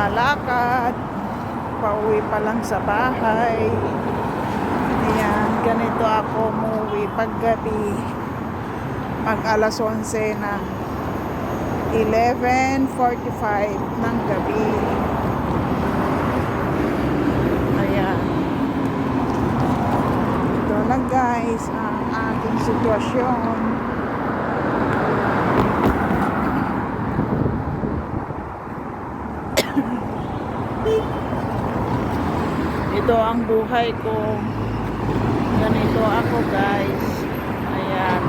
naglalakad. Pauwi pa lang sa bahay. Ayan, ganito ako umuwi paggabi. Pag alas 11 na. 11:45 ng gabi. Ayan. Ito lang guys ang ating sitwasyon. Ito ang buhay ko. Ganito ako guys. Ayan.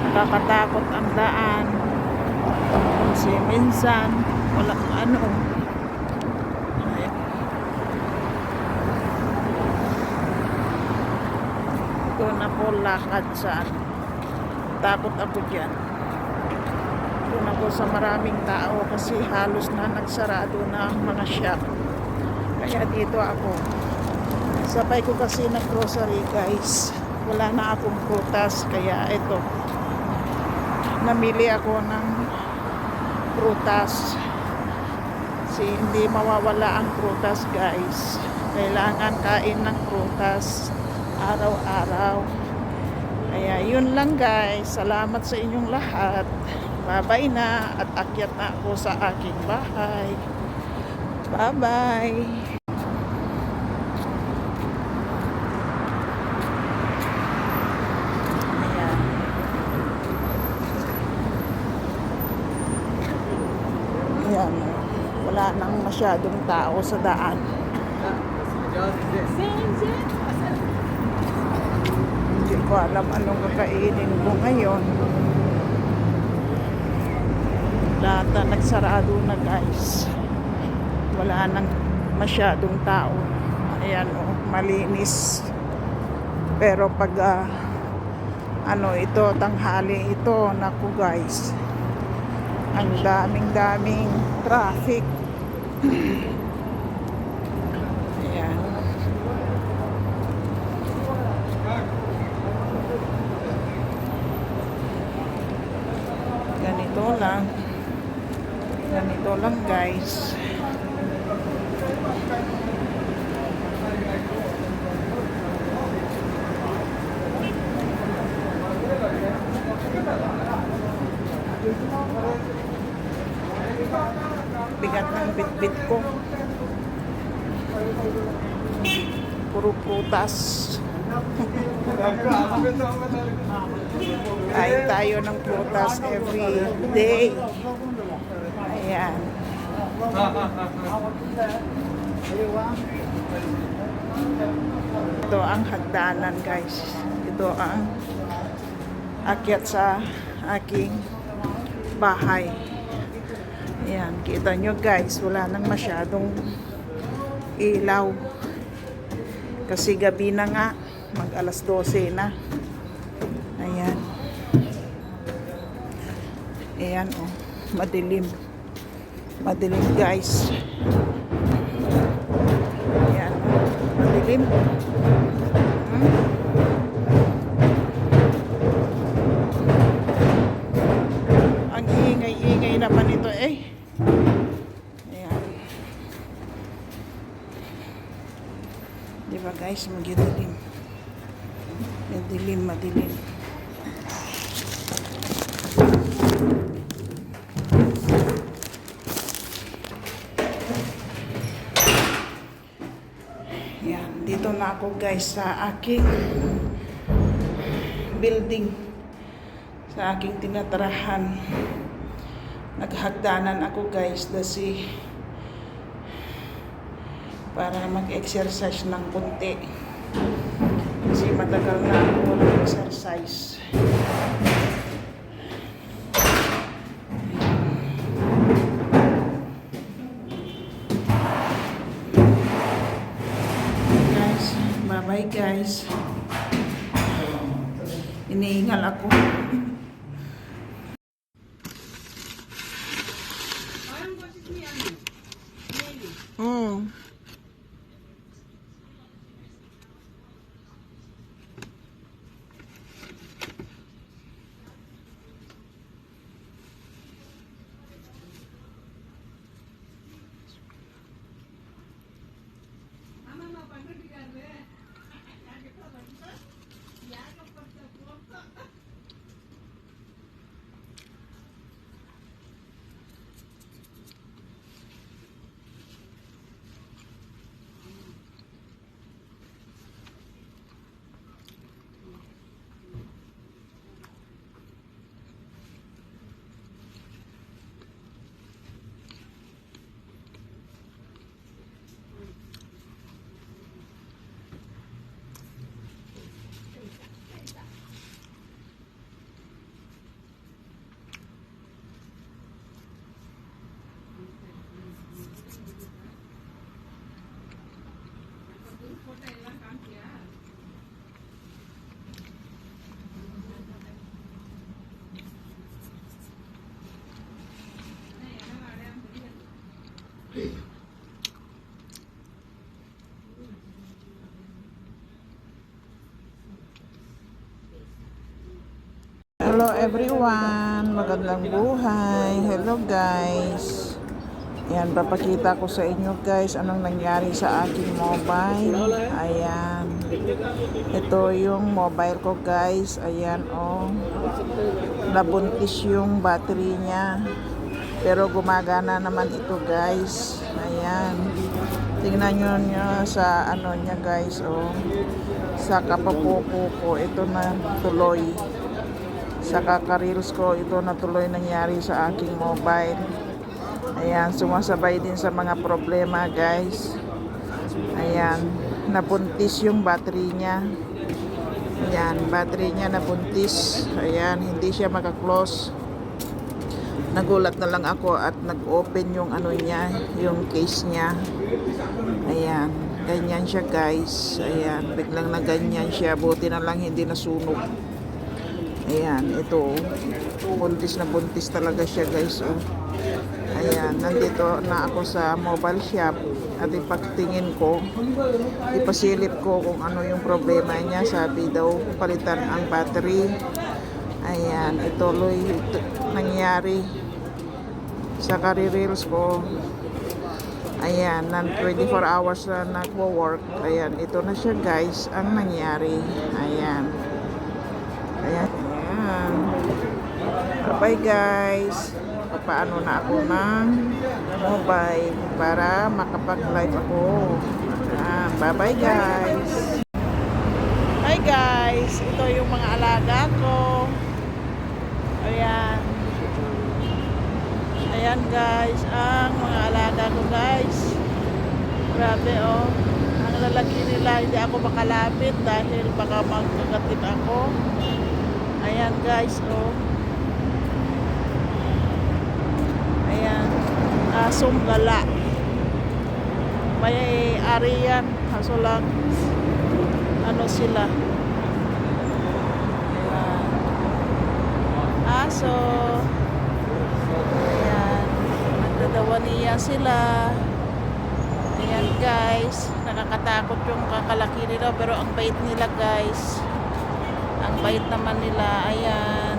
Nakakatakot ang daan. Kasi minsan walang ano. Ayan. Ito na po lakad sa takot ako dyan. Ito na po sa maraming tao kasi halos na nagsarado na ang mga shop. Kaya dito ako. Sabay ko kasi na grocery guys. Wala na akong prutas. Kaya ito. Namili ako ng prutas. Kasi hindi mawawala ang prutas guys. Kailangan kain ng prutas araw-araw. Kaya yun lang guys. Salamat sa inyong lahat. Bye-bye na. At akyat na ako sa aking bahay. Bye-bye. Ayan, wala nang masyadong tao sa daan. Hindi ko alam anong kakainin ko ngayon. Lahat na nagsarado na guys. Wala nang masyadong tao. Ayan o, malinis. Pero pag ito, tanghali ito, naku guys. Ang daming traffic. Ayan. Ganito lang guys. Bigat ng bitbit ko. Puro prutas. Kain tayo ng prutas every day. Ayan. Ito ang hagdanan guys. Ito ang akyat sa aking bahay. Ayan, kita nyo guys, wala nang masyadong ilaw. Kasi gabi na nga, mag alas 12 na. Ayan. Ayan oh, madilim. Madilim guys. Ayan, madilim. Ang ingay-ingay naman ito eh. Ayan. Diba guys, magidilim. Madilim. Ayan, dito na ako guys sa aking building. Sa aking tinatirahan. Naghagdanan ako guys kasi para mag-exercise ng konti kasi matagal na ako mag-exercise. Guys, bye bye guys. Iniingal ako. Hello everyone, magandang buhay. Hello guys. Yan, papakita ko sa inyo guys anong nangyari sa aking mobile. Ayan. Ito yung mobile ko guys. Ayan oh. Nabuntis yung battery niya. Pero gumagana naman ito guys. Ayan. Tingnan nyo sa ano niya guys oh. Sa kapapupo ko ito na tuloy. Sa kaka-reels ko ito na tuloy nangyari sa aking mobile. Ayan, sumasabay din sa mga problema guys. Ayan, nabuntis yung battery niya. Ayan, battery niya nabuntis. Ayan, hindi siya maka-close. Nagulat na lang ako at nag-open yung ano niya, yung case niya. Ayan, ganyan siya guys. Ayan, biglang na ganyan siya. Buti na lang hindi nasunog. Ayan, ito. Buntis na buntis talaga siya guys. Oh. Ayan, nandito na ako sa mobile shop at ipagtingin ko, ipasilip ko kung ano yung problema niya. Sabi daw, palitan ang battery. Ayan, ito nangyari sa careers ko. Ayan, 24 hours na nagwo-work. Ayan, ito na siya guys, ang nangyari. Ayan. Ayan. Ayan. Bye guys. Paano na ako ng mobile para makapag-live ako. Bye-bye guys. Hi guys, ito yung mga alaga ko. Ayan. Ayan guys, ang mga alaga ko guys. Grabe oh. Ang lalaki nila hindi ako makalapit dahil baka magkagatin ako. Ayan guys oh. Ayan, asong gala. May ari yan. Kaso lang, ano sila. Ayan. Aso. Ayan. Nagdadawaniya sila. Ayan guys. Nakakatakot yung kakalaki nila. Pero ang bait nila guys. Ang bait naman nila. Ayan.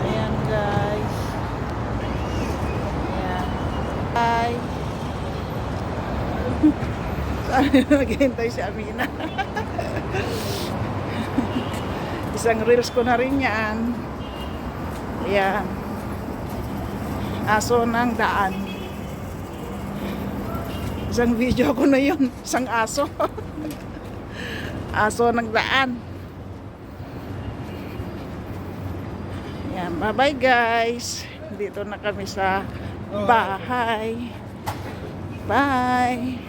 Ayan guys. Bye. Naghihintay si Amina. Isang reels ko na rin yan. Ayan. Aso ng daan. Isang video ko na yun. Isang aso. Aso ng daan. Ayan. Bye bye guys. Dito na kami sa bahay. Bye.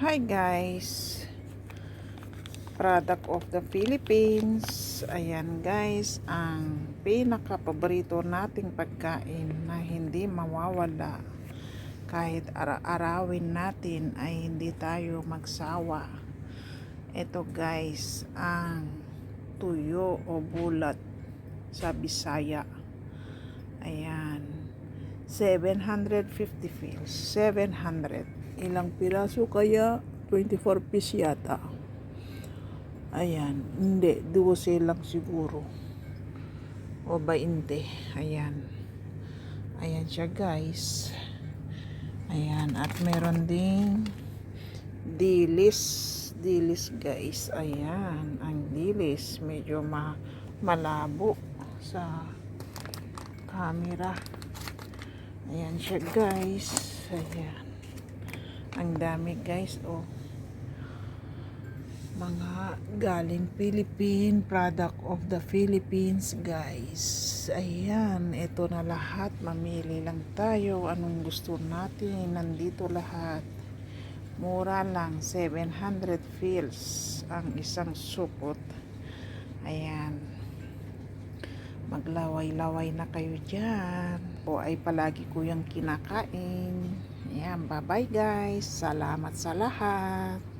Hi guys, product of the Philippines. Ayan guys, ang pinaka-paborito nating pagkain na hindi mawawala kahit arawin natin ay hindi tayo magsawa. Ito guys, ang tuyo o bulat sa Bisaya. Ayan. 750 fils. 700. Ilang piraso kaya? 24 piece yata. Ayan. Hindi. 12 lang siguro. O 20. Ayan. Ayan siya guys. Ayan. At meron ding dilis. Dilis guys. Ayan. Ang dilis. Medyo malabo sa camera. Ayan siya guys. Ayan. Ang dami guys. Oh. Mga galing Philippine, product of the Philippines guys. Ayan, ito na lahat. Mamili lang tayo anong gusto natin. Nandito lahat. Mura lang, 700 fils ang isang supot. Ayan. Maglaway-laway na kayo dyan. O ay palagi ko yung kinakain. Ayan, bye bye guys. Salamat sa lahat.